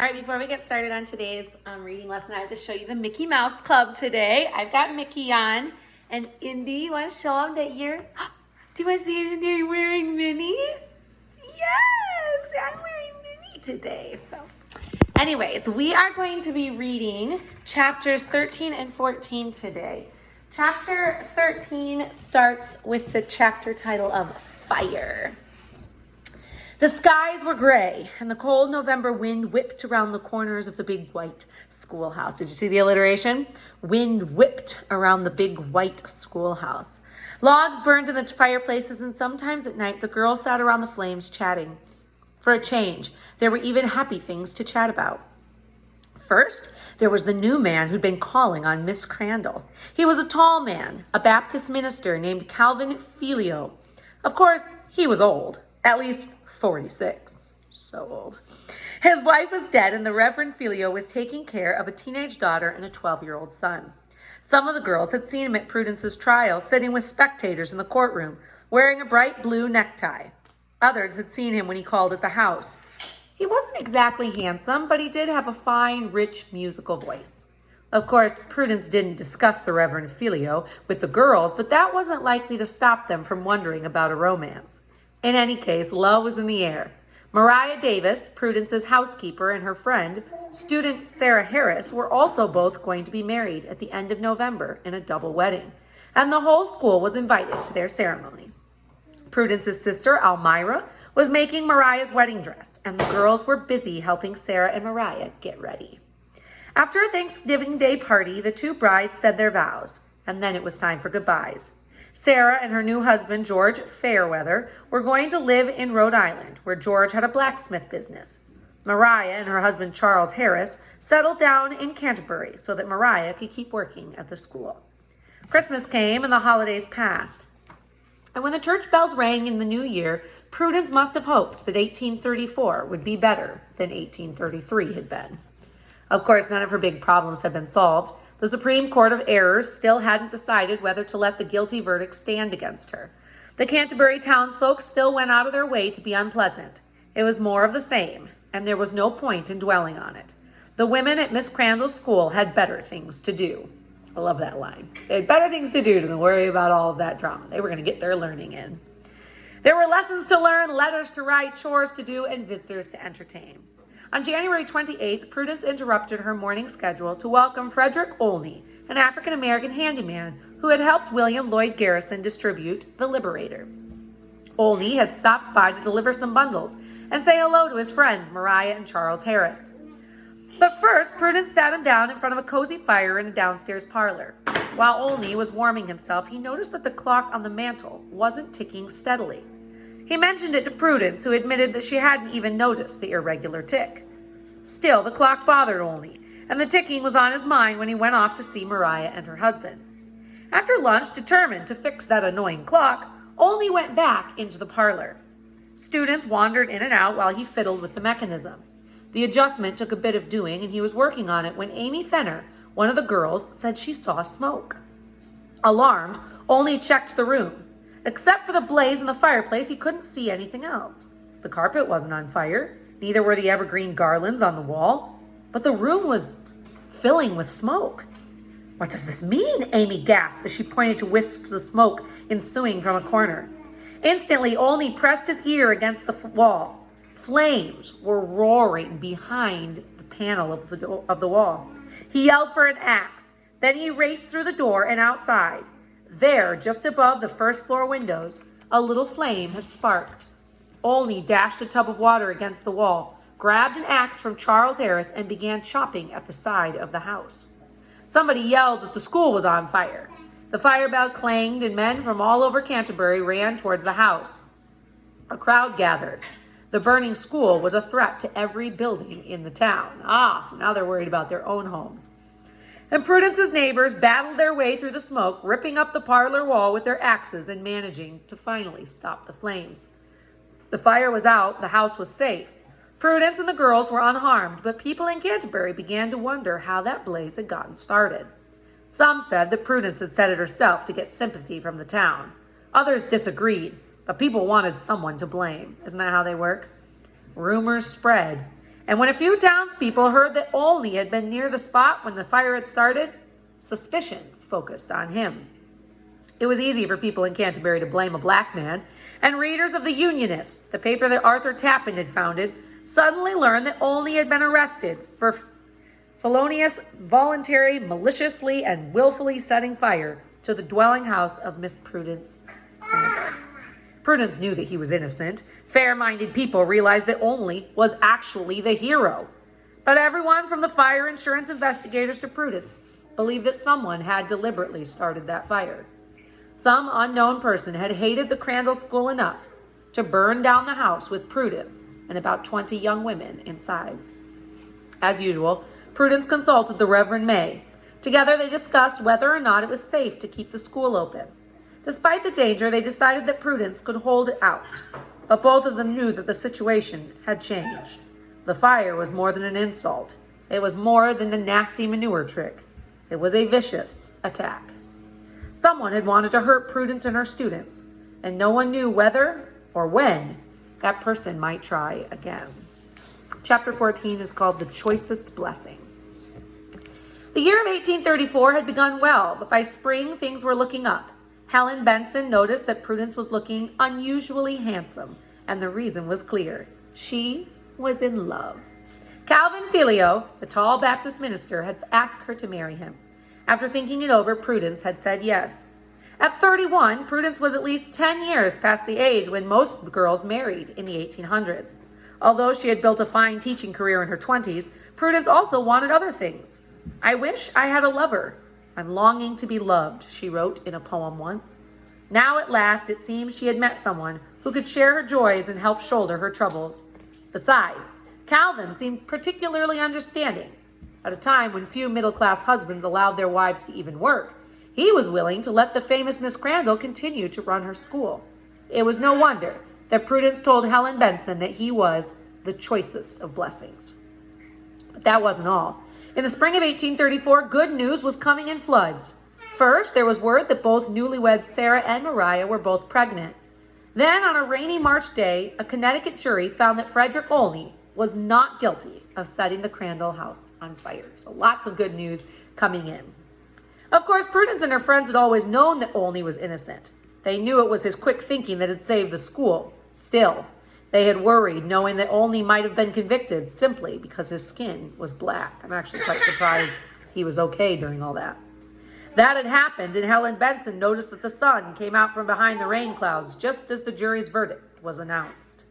All right, before we get started on today's reading lesson, I have to show you the Mickey Mouse Club today. I've got Mickey on. And Indy, you want to show them that you're... Do you want to see if you're wearing Minnie? Yes, I'm wearing Minnie today. So, anyways, we are going to be reading chapters 13 and 14 today. Chapter 13 starts with the chapter title of Fire. The skies were gray, and the cold November wind whipped around the corners of the big white schoolhouse. Did you see the alliteration? Wind whipped around the big white schoolhouse. Logs burned in the fireplaces, and sometimes at night the girls sat around the flames chatting. For a change, there were even happy things to chat about. First, there was the new man who'd been calling on Miss Crandall. He was a tall man, a Baptist minister named Calvin Filio. Of course, he was old, at least 46. So old. His wife was dead, and the Reverend Filio was taking care of a teenage daughter and a 12-year-old son. Some of the girls had seen him at Prudence's trial, sitting with spectators in the courtroom, wearing a bright blue necktie. Others had seen him when he called at the house. He wasn't exactly handsome, but he did have a fine, rich, musical voice. Of course, Prudence didn't discuss the Reverend Filio with the girls, but that wasn't likely to stop them from wondering about a romance. In any case, love was in the air. Mariah Davis, Prudence's housekeeper, and her friend, student Sarah Harris, were also both going to be married at the end of November in a double wedding, and the whole school was invited to their ceremony. Prudence's sister, Almira, was making Mariah's wedding dress, and the girls were busy helping Sarah and Mariah get ready. After a Thanksgiving Day party, the two brides said their vows, and then it was time for goodbyes. Sarah and her new husband, George Fairweather, were going to live in Rhode Island, where George had a blacksmith business. Mariah and her husband, Charles Harris, settled down in Canterbury so that Mariah could keep working at the school. Christmas came and the holidays passed. And when the church bells rang in the new year, Prudence must have hoped that 1834 would be better than 1833 had been. Of course, none of her big problems had been solved. The Supreme Court of Errors still hadn't decided whether to let the guilty verdict stand against her. The Canterbury townsfolk still went out of their way to be unpleasant. It was more of the same, and there was no point in dwelling on it. The women at Miss Crandall's school had better things to do. I love that line. They had better things to do than worry about all of that drama. They were going to get their learning in. There were lessons to learn, letters to write, chores to do, and visitors to entertain. On January 28th, Prudence interrupted her morning schedule to welcome Frederick Olney, an African-American handyman who had helped William Lloyd Garrison distribute The Liberator. Olney had stopped by to deliver some bundles and say hello to his friends Mariah and Charles Harris. But first, Prudence sat him down in front of a cozy fire in a downstairs parlor. While Olney was warming himself, he noticed that the clock on the mantel wasn't ticking steadily. He mentioned it to Prudence, who admitted that she hadn't even noticed the irregular tick. Still, the clock bothered Olney, and the ticking was on his mind when he went off to see Mariah and her husband. After lunch, determined to fix that annoying clock, Olney went back into the parlor. Students wandered in and out while he fiddled with the mechanism. The adjustment took a bit of doing, and he was working on it when Amy Fenner, one of the girls, said she saw smoke. Alarmed, Olney checked the room. Except for the blaze in the fireplace, he couldn't see anything else. The carpet wasn't on fire. Neither were the evergreen garlands on the wall. But the room was filling with smoke. "What does this mean?" Amy gasped as she pointed to wisps of smoke ensuing from a corner. Instantly, Olney pressed his ear against the wall. Flames were roaring behind the panel of the wall. He yelled for an axe. Then he raced through the door and outside. There, just above the first floor windows, a little flame had sparked. Olney dashed a tub of water against the wall, grabbed an axe from Charles Harris, and began chopping at the side of the house. Somebody yelled that the school was on fire. The fire bell clanged, and men from all over Canterbury ran towards the house. A crowd gathered. The burning school was a threat to every building in the town. So now they're worried about their own homes. And Prudence's neighbors battled their way through the smoke, ripping up the parlor wall with their axes and managing to finally stop the flames. The fire was out, the house was safe. Prudence and the girls were unharmed, but people in Canterbury began to wonder how that blaze had gotten started. Some said that Prudence had set it herself to get sympathy from the town. Others disagreed, but people wanted someone to blame. Isn't that how they work? Rumors spread, And when a few townspeople heard that Olney had been near the spot when the fire had started, suspicion focused on him. It was easy for people in Canterbury to blame a black man, and readers of the Unionist, the paper that Arthur Tappan had founded, suddenly learned that Olney had been arrested for felonious, voluntary, maliciously, and willfully setting fire to the dwelling house of Miss Prudence Crandall. Prudence knew that he was innocent. Fair-minded people realized that Olney was actually the hero. But everyone from the fire insurance investigators to Prudence believed that someone had deliberately started that fire. Some unknown person had hated the Crandall School enough to burn down the house with Prudence and about 20 young women inside. As usual, Prudence consulted the Reverend May. Together they discussed whether or not it was safe to keep the school open. Despite the danger, they decided that Prudence could hold it out, but both of them knew that the situation had changed. The fire was more than an insult. It was more than a nasty manure trick. It was a vicious attack. Someone had wanted to hurt Prudence and her students, and no one knew whether or when that person might try again. Chapter 14 is called The Choicest Blessing. The year of 1834 had begun well, but by spring things were looking up. Helen Benson noticed that Prudence was looking unusually handsome, and the reason was clear. She was in love. Calvin Filio, the tall Baptist minister, had asked her to marry him. After thinking it over, Prudence had said yes. At 31, Prudence was at least 10 years past the age when most girls married in the 1800s. Although she had built a fine teaching career in her 20s, Prudence also wanted other things. "I wish I had a lover. I'm longing to be loved," she wrote in a poem once. Now at last it seemed she had met someone who could share her joys and help shoulder her troubles. Besides, Calvin seemed particularly understanding. At a time when few middle-class husbands allowed their wives to even work, he was willing to let the famous Miss Crandall continue to run her school. It was no wonder that Prudence told Helen Benson that he was the choicest of blessings. But that wasn't all. In the spring of 1834, good news was coming in floods. First, there was word that both newlyweds Sarah and Maria were both pregnant. Then, on a rainy March day, a Connecticut jury found that Frederick Olney was not guilty of setting the Crandall house on fire. So lots of good news coming in. Of course, Prudence and her friends had always known that Olney was innocent. They knew it was his quick thinking that had saved the school. Still, they had worried, knowing that Olney might have been convicted simply because his skin was black. I'm actually quite surprised he was okay during all that. That had happened, and Helen Benson noticed that the sun came out from behind the rain clouds just as the jury's verdict was announced.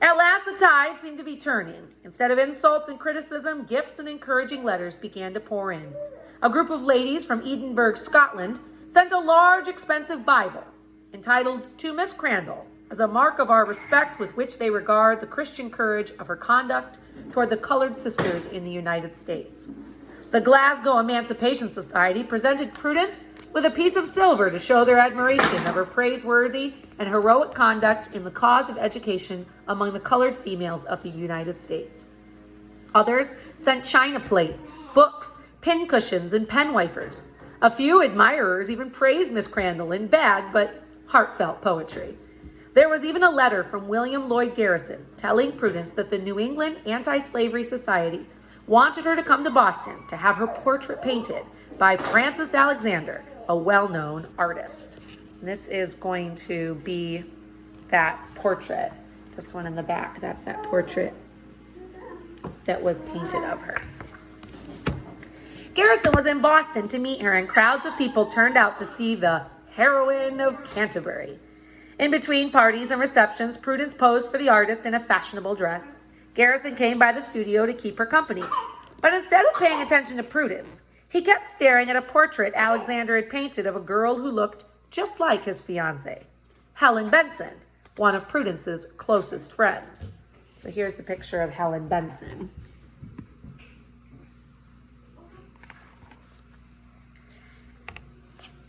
At last, the tide seemed to be turning. Instead of insults and criticism, gifts and encouraging letters began to pour in. A group of ladies from Edinburgh, Scotland, sent a large, expensive Bible entitled "To Miss Crandall," as a mark of our respect with which they regard the Christian courage of her conduct toward the colored sisters in the United States. The Glasgow Emancipation Society presented Prudence with a piece of silver to show their admiration of her praiseworthy and heroic conduct in the cause of education among the colored females of the United States. Others sent china plates, books, pin cushions, and pen wipers. A few admirers even praised Miss Crandall in bad but heartfelt poetry. There was even a letter from William Lloyd Garrison telling Prudence that the New England Anti-Slavery Society wanted her to come to Boston to have her portrait painted by Francis Alexander, a well-known artist. And this is going to be that portrait. This one in the back, that's that portrait that was painted of her. Garrison was in Boston to meet her, and crowds of people turned out to see the heroine of Canterbury. In between parties and receptions, Prudence posed for the artist in a fashionable dress. Garrison came by the studio to keep her company. But instead of paying attention to Prudence, he kept staring at a portrait Alexander had painted of a girl who looked just like his fiancée, Helen Benson, one of Prudence's closest friends. So here's the picture of Helen Benson.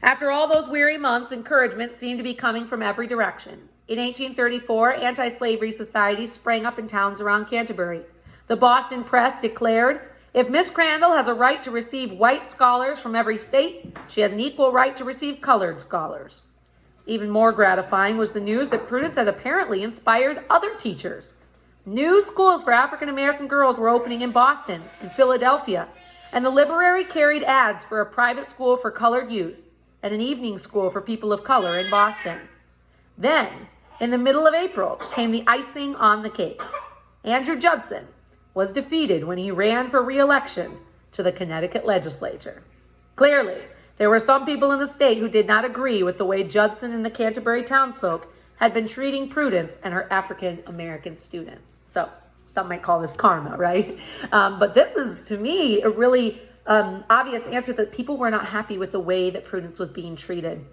After all those weary months, encouragement seemed to be coming from every direction. In 1834, anti-slavery societies sprang up in towns around Canterbury. The Boston press declared, "If Miss Crandall has a right to receive white scholars from every state, she has an equal right to receive colored scholars." Even more gratifying was the news that Prudence had apparently inspired other teachers. New schools for African American girls were opening in Boston and Philadelphia, and the library carried ads for a private school for colored youth and an evening school for people of color in Boston. Then, in the middle of April, came the icing on the cake. Andrew Judson was defeated when he ran for re-election to the Connecticut legislature. Clearly, there were some people in the state who did not agree with the way Judson and the Canterbury townsfolk had been treating Prudence and her African American students. So some might call this karma, right? But this is, to me, a really obvious answer that people were not happy with the way that Prudence was being treated.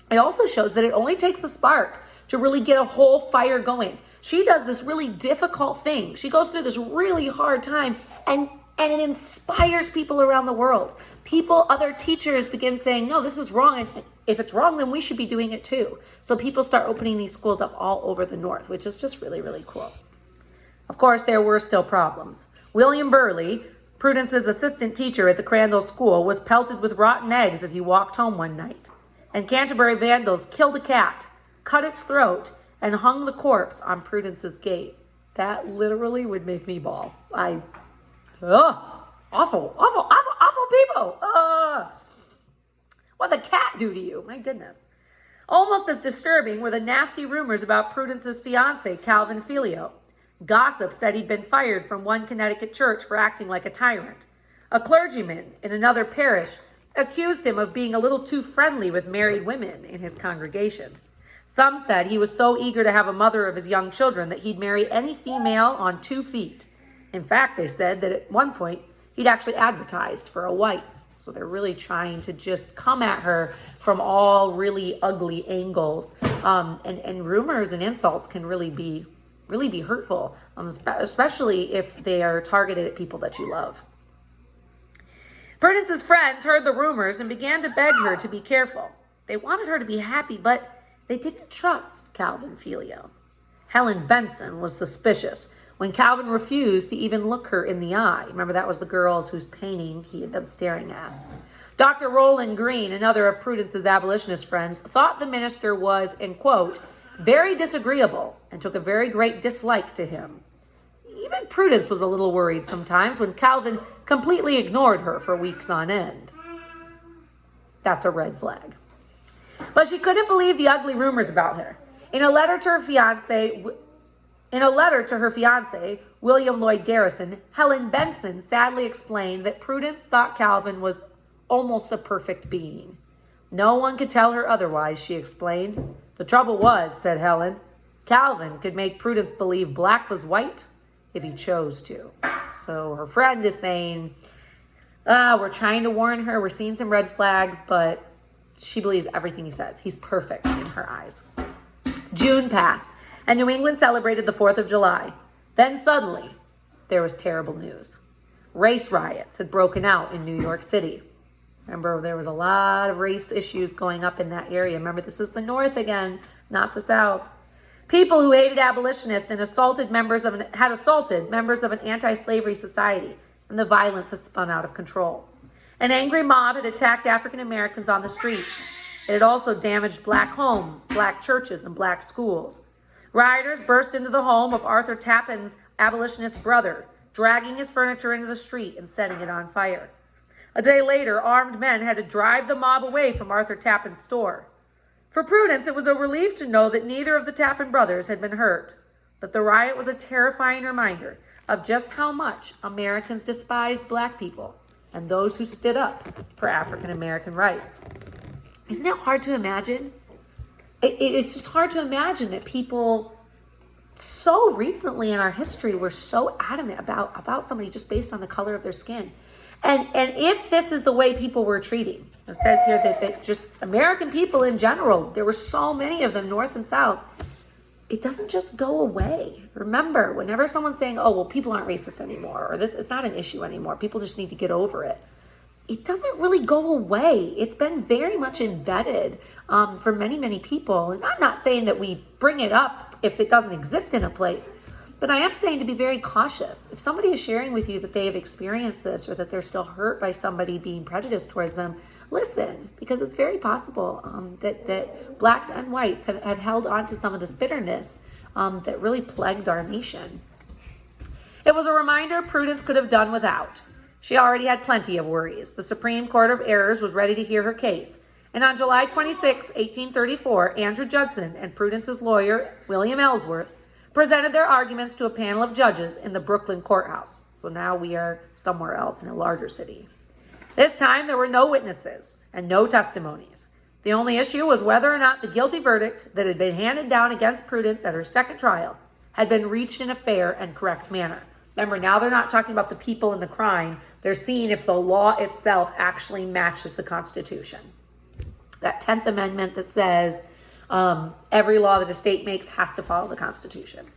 It also shows that it only takes a spark to really get a whole fire going. She does this really difficult thing. She goes through this really hard time, and it inspires people around the world. Other teachers begin saying, no, this is wrong. And if it's wrong, then we should be doing it too. So people start opening these schools up all over the North, which is just really, really cool. Of course, there were still problems. William Burley, Prudence's assistant teacher at the Crandall School, was pelted with rotten eggs as he walked home one night. And Canterbury vandals killed a cat, cut its throat, and hung the corpse on Prudence's gate. That literally would make me bawl. Awful people. What'd the cat do to you? My goodness. Almost as disturbing were the nasty rumors about Prudence's fiance, Calvin Filio. Gossip said he'd been fired from one Connecticut church for acting like a tyrant. A clergyman in another parish accused him of being a little too friendly with married women in his congregation. Some said he was so eager to have a mother of his young children that he'd marry any female on 2 feet. In fact, they said that at one point he'd actually advertised for a wife. So they're really trying to just come at her from all really ugly angles. And rumors and insults can really be hurtful, especially if they are targeted at people that you love. Prudence's friends heard the rumors and began to beg her to be careful. They wanted her to be happy, but they didn't trust Calvin Filio. Helen Benson was suspicious when Calvin refused to even look her in the eye. Remember, that was the girls whose painting he had been staring at. Dr. Roland Green, another of Prudence's abolitionist friends, thought the minister was, in quote, very disagreeable and took a very great dislike to him. Even Prudence was a little worried sometimes when Calvin completely ignored her for weeks on end. That's a red flag. But she couldn't believe the ugly rumors about her. In a letter to her fiance, William Lloyd Garrison, Helen Benson sadly explained that Prudence thought Calvin was almost a perfect being. No one could tell her otherwise, she explained. The trouble was, said Helen, Calvin could make Prudence believe black was white if he chose to. So her friend is saying, we're trying to warn her, we're seeing some red flags, but she believes everything he says. He's perfect in her eyes. June passed, and New England celebrated the 4th of July. Then suddenly, there was terrible news. Race riots had broken out in New York City. Remember, there was a lot of race issues going up in that area. Remember, this is the North again, not the South. People who hated abolitionists and had assaulted members of an anti-slavery society, and the violence has spun out of control. An angry mob had attacked African Americans on the streets. It had also damaged black homes, black churches, and black schools. Rioters burst into the home of Arthur Tappan's abolitionist brother, dragging his furniture into the street and setting it on fire. A day later, armed men had to drive the mob away from Arthur Tappan's store. For Prudence, it was a relief to know that neither of the Tappan brothers had been hurt, but the riot was a terrifying reminder of just how much Americans despised black people and those who stood up for African American rights. Isn't it hard to imagine? It's just hard to imagine that people so recently in our history were so adamant about somebody just based on the color of their skin. And if this is the way people were treating, it says here that just American people in general, there were so many of them, North and South, it doesn't just go away. Remember, whenever someone's saying, oh, well, people aren't racist anymore, or this, it's not an issue anymore, people just need to get over it, it doesn't really go away. It's been very much embedded for many, many people. And I'm not saying that we bring it up if it doesn't exist in a place, but I am saying to be very cautious. If somebody is sharing with you that they have experienced this or that they're still hurt by somebody being prejudiced towards them, listen, because it's very possible that blacks and whites have held on to some of this bitterness that really plagued our nation. It was a reminder Prudence could have done without. She already had plenty of worries. The Supreme Court of Errors was ready to hear her case. And on July 26, 1834, Andrew Judson and Prudence's lawyer, William Ellsworth, presented their arguments to a panel of judges in the Brooklyn courthouse. So now we are somewhere else in a larger city. This time there were no witnesses and no testimonies. The only issue was whether or not the guilty verdict that had been handed down against Prudence at her second trial had been reached in a fair and correct manner. Remember, now they're not talking about the people and the crime. They're seeing if the law itself actually matches the Constitution. That 10th Amendment that says every law that a state makes has to follow the Constitution.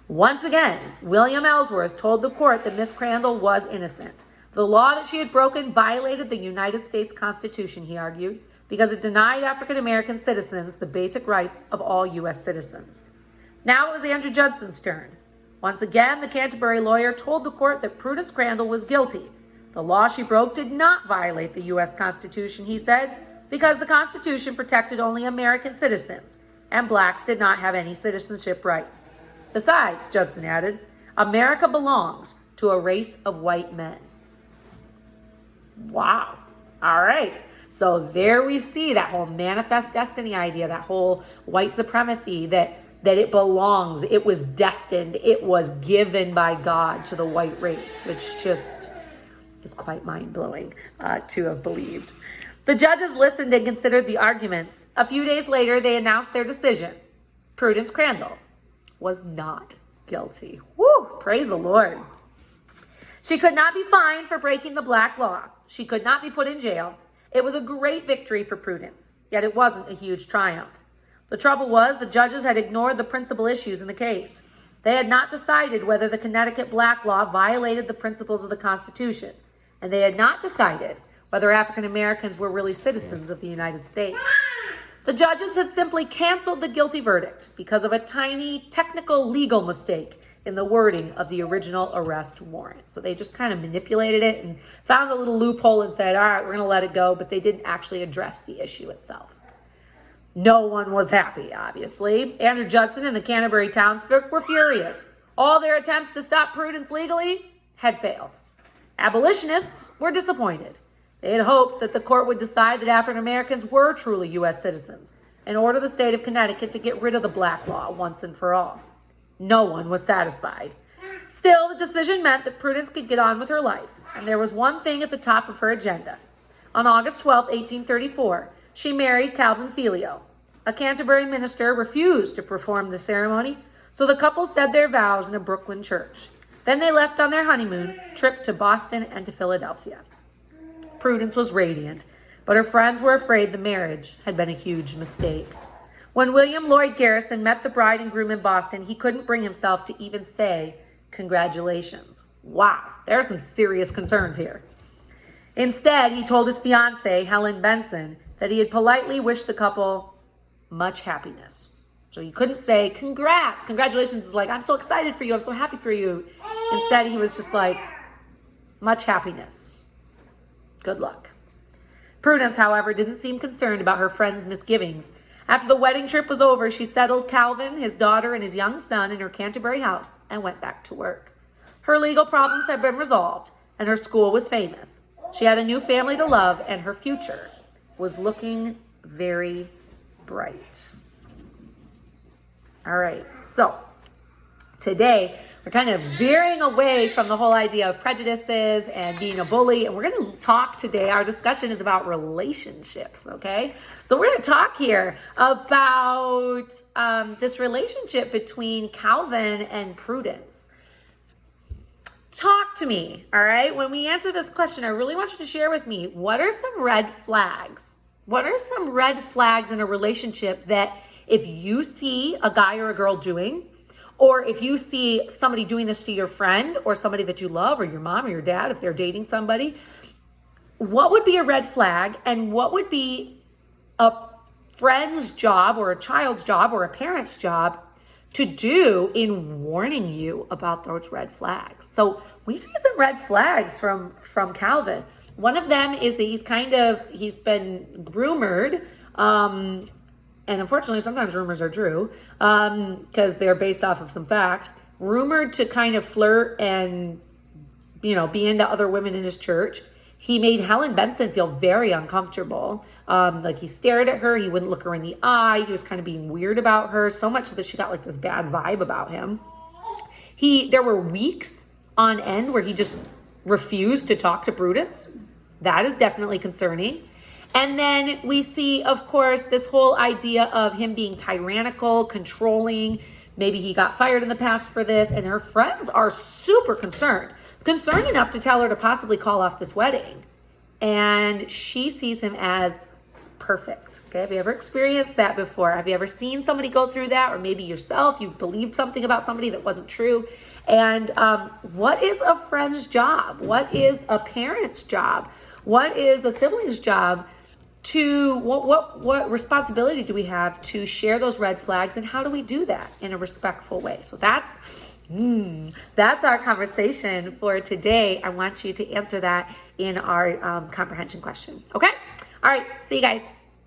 Once again, William Ellsworth told the court that Miss Crandall was innocent. The law that she had broken violated the United States Constitution, he argued, because it denied African American citizens the basic rights of all U.S. citizens. Now it was Andrew Judson's turn. Once again, the Canterbury lawyer told the court that Prudence Crandall was guilty. The law she broke did not violate the U.S. Constitution, he said, because the Constitution protected only American citizens, and blacks did not have any citizenship rights. Besides, Judson added, America belongs to a race of white men. Wow. All right. So there we see that whole manifest destiny idea, that whole white supremacy, that it belongs, it was destined, it was given by God to the white race, which just is quite mind-blowing to have believed. The judges listened and considered the arguments. A few days later, they announced their decision. Prudence Crandall was not guilty. Woo! Praise the Lord. She could not be fined for breaking the black law. She could not be put in jail. It was a great victory for Prudence, yet it wasn't a huge triumph. The trouble was the judges had ignored the principal issues in the case. They had not decided whether the Connecticut black law violated the principles of the Constitution, and they had not decided whether African Americans were really citizens of the United States. The judges had simply canceled the guilty verdict because of a tiny technical legal mistake in the wording of the original arrest warrant. So they just kind of manipulated it and found a little loophole and said, all right, we're going to let it go, but they didn't actually address the issue itself. No one was happy, obviously. Andrew Judson and the Canterbury townsfolk were furious. All their attempts to stop Prudence legally had failed. Abolitionists were disappointed. They had hoped that the court would decide that African Americans were truly U.S. citizens and order the state of Connecticut to get rid of the black law once and for all. No one was satisfied. Still, the decision meant that Prudence could get on with her life, and there was one thing at the top of her agenda. On August 12, 1834, she married Calvin Filio. A Canterbury minister refused to perform the ceremony, so the couple said their vows in a Brooklyn church. Then they left on their honeymoon trip to Boston and to Philadelphia. Prudence was radiant, but her friends were afraid the marriage had been a huge mistake. When William Lloyd Garrison met the bride and groom in Boston, he couldn't bring himself to even say, congratulations. Wow, there are some serious concerns here. Instead, he told his fiancée, Helen Benson, that he had politely wished the couple much happiness. So he couldn't say, congrats, congratulations. It's like, I'm so excited for you, I'm so happy for you. Instead, he was just like, much happiness. Good luck. Prudence, however, didn't seem concerned about her friend's misgivings. After the wedding trip was over, she settled Calvin, his daughter, and his young son in her Canterbury house and went back to work. Her legal problems had been resolved, and her school was famous. She had a new family to love, and her future was looking very bright. All right, so today we're kind of veering away from the whole idea of prejudices and being a bully, and we're going to talk today. Our discussion is about relationships, okay? So we're going to talk here about this relationship between Calvin and Prudence. Talk to me, all right? When we answer this question, I really want you to share with me, what are some red flags? What are some red flags in a relationship that if you see a guy or a girl doing, or if you see somebody doing this to your friend or somebody that you love, or your mom or your dad, if they're dating somebody, what would be a red flag, and what would be a friend's job or a child's job or a parent's job to do in warning you about those red flags? So we see some red flags from Calvin. One of them is that he's been rumored, and unfortunately, sometimes rumors are true because they're based off of some fact, rumored to kind of flirt and, be into other women in his church. He made Helen Benson feel very uncomfortable. Like he stared at her. He wouldn't look her in the eye. He was kind of being weird about her, so much so that she got like this bad vibe about him. There were weeks on end where he just refused to talk to Prudence. That is definitely concerning. And then we see, of course, this whole idea of him being tyrannical, controlling. Maybe he got fired in the past for this, and her friends are super concerned enough to tell her to possibly call off this wedding. And she sees him as perfect. Okay, have you ever experienced that before? Have you ever seen somebody go through that? Or maybe yourself, you believed something about somebody that wasn't true. And what is a friend's job? What is a parent's job? What is a sibling's job? What responsibility do we have to share those red flags, and how do we do that in a respectful way? So that's our conversation for today. I want you to answer that in our comprehension question. Okay? All right. See you guys.